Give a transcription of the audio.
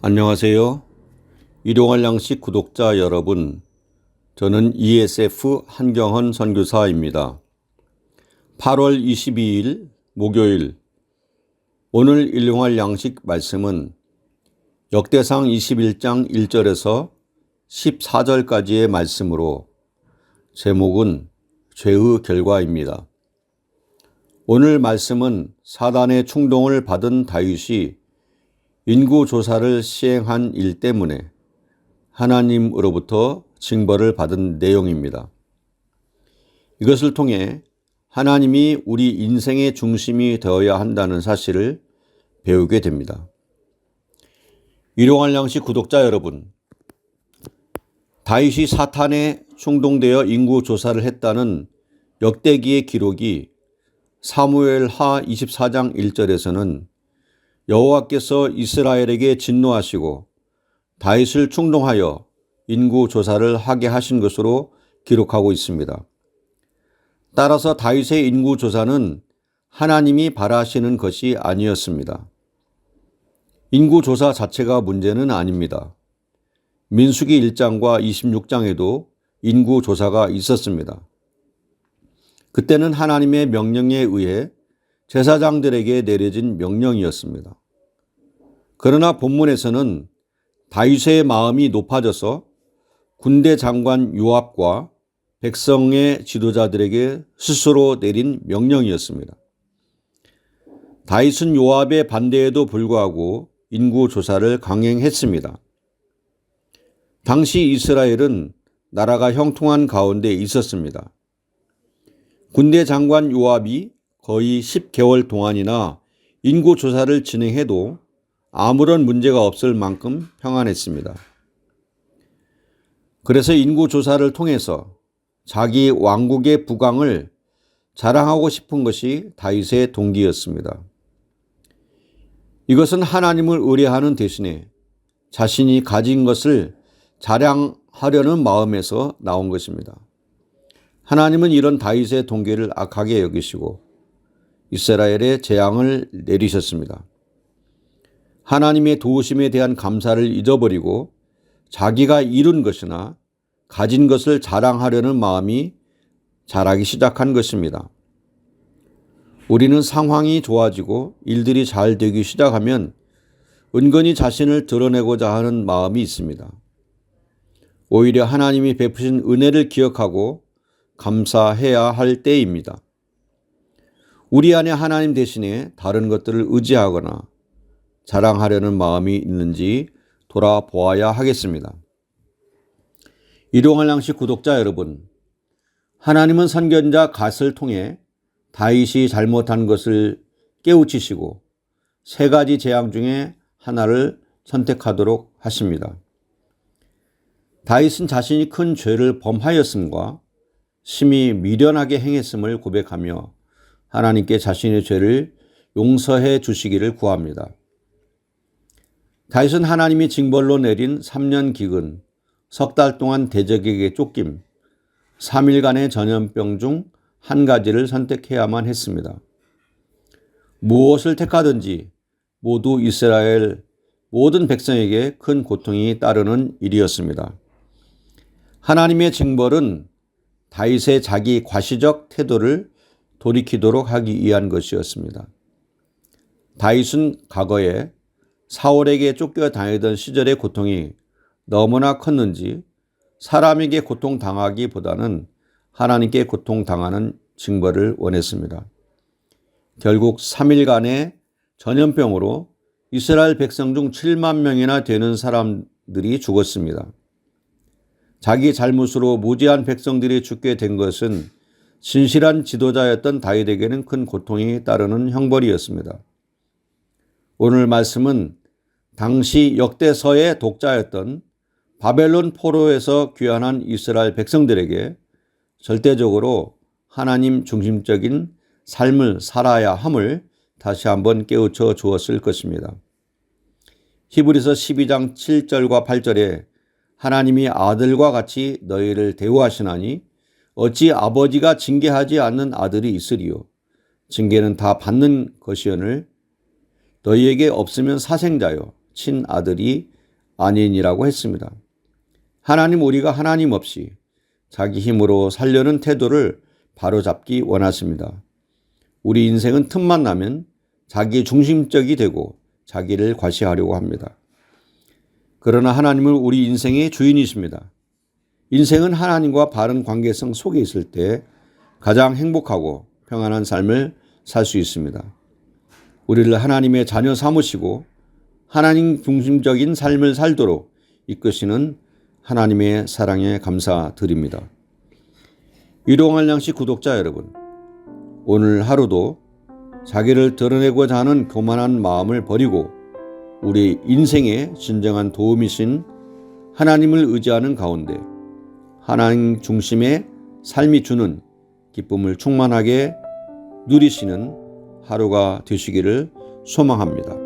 안녕하세요. 일용할 양식 구독자 여러분, 저는 ESF 한경헌 선교사입니다. 8월 22일 목요일, 오늘 일용할 양식 말씀은 역대상 21장 1절에서 14절까지의 말씀으로 제목은 죄의 결과입니다. 오늘 말씀은 사단의 충동을 받은 다윗이 인구조사를 시행한 일 때문에 하나님으로부터 징벌을 받은 내용입니다. 이것을 통해 하나님이 우리 인생의 중심이 되어야 한다는 사실을 배우게 됩니다. 일용할 양식 구독자 여러분, 다윗이 사탄에 충동되어 인구조사를 했다는 역대기의 기록이 사무엘하 24장 1절에서는 여호와께서 이스라엘에게 진노하시고 다윗을 충동하여 인구조사를 하게 하신 것으로 기록하고 있습니다. 따라서 다윗의 인구조사는 하나님이 바라시는 것이 아니었습니다. 인구조사 자체가 문제는 아닙니다. 민수기 1장과 26장에도 인구조사가 있었습니다. 그때는 하나님의 명령에 의해 제사장들에게 내려진 명령이었습니다. 그러나 본문에서는 다윗의 마음이 높아져서 군대 장관 요압과 백성의 지도자들에게 스스로 내린 명령이었습니다. 다윗은 요압의 반대에도 불구하고 인구조사를 강행했습니다. 당시 이스라엘은 나라가 형통한 가운데 있었습니다. 군대 장관 요압이 거의 10개월 동안이나 인구조사를 진행해도 아무런 문제가 없을 만큼 평안했습니다. 그래서 인구조사를 통해서 자기 왕국의 부강을 자랑하고 싶은 것이 다윗의 동기였습니다. 이것은 하나님을 의뢰하는 대신에 자신이 가진 것을 자랑하려는 마음에서 나온 것입니다. 하나님은 이런 다윗의 동기를 악하게 여기시고 이스라엘에 재앙을 내리셨습니다. 하나님의 도우심에 대한 감사를 잊어버리고 자기가 이룬 것이나 가진 것을 자랑하려는 마음이 자라기 시작한 것입니다. 우리는 상황이 좋아지고 일들이 잘 되기 시작하면 은근히 자신을 드러내고자 하는 마음이 있습니다. 오히려 하나님이 베푸신 은혜를 기억하고 감사해야 할 때입니다. 우리 안에 하나님 대신에 다른 것들을 의지하거나 자랑하려는 마음이 있는지 돌아보아야 하겠습니다. 일용할 양식 구독자 여러분, 하나님은 선견자 갓을 통해 다윗이 잘못한 것을 깨우치시고 세 가지 재앙 중에 하나를 선택하도록 하십니다. 다윗은 자신이 큰 죄를 범하였음과 심히 미련하게 행했음을 고백하며 하나님께 자신의 죄를 용서해 주시기를 구합니다. 다윗은 하나님이 징벌로 내린 3년 기근, 석 달 동안 대적에게 쫓김, 3일간의 전염병 중 한 가지를 선택해야만 했습니다. 무엇을 택하든지 모두 이스라엘 모든 백성에게 큰 고통이 따르는 일이었습니다. 하나님의 징벌은 다윗의 자기 과시적 태도를 돌이키도록 하기 위한 것이었습니다. 다윗은 과거에 사울에게 쫓겨다니던 시절의 고통이 너무나 컸는지 사람에게 고통당하기보다는 하나님께 고통당하는 징벌을 원했습니다. 결국 3일간의 전염병으로 이스라엘 백성 중 7만 명이나 되는 사람들이 죽었습니다. 자기 잘못으로 무지한 백성들이 죽게 된 것은 진실한 지도자였던 다윗에게는 큰 고통이 따르는 형벌이었습니다. 오늘 말씀은 당시 역대서의 독자였던 바벨론 포로에서 귀환한 이스라엘 백성들에게 절대적으로 하나님 중심적인 삶을 살아야 함을 다시 한번 깨우쳐 주었을 것입니다. 히브리서 12장 7절과 8절에 하나님이 아들과 같이 너희를 대우하시나니 어찌 아버지가 징계하지 않는 아들이 있으리요. 징계는 다 받는 것이오늘 너희에게 없으면 사생자요 친아들이 아니니라고 했습니다. 하나님 우리가 하나님 없이 자기 힘으로 살려는 태도를 바로잡기 원하십니다. 우리 인생은 틈만 나면 자기 중심적이 되고 자기를 과시하려고 합니다. 그러나 하나님은 우리 인생의 주인이십니다. 인생은 하나님과 바른 관계성 속에 있을 때 가장 행복하고 평안한 삶을 살 수 있습니다. 우리를 하나님의 자녀 삼으시고 하나님 중심적인 삶을 살도록 이끄시는 하나님의 사랑에 감사드립니다. 일용할 양식 구독자 여러분, 오늘 하루도 자기를 드러내고자 하는 교만한 마음을 버리고 우리 인생의 진정한 도움이신 하나님을 의지하는 가운데 하나님 중심의 삶이 주는 기쁨을 충만하게 누리시는 하루가 되시기를 소망합니다.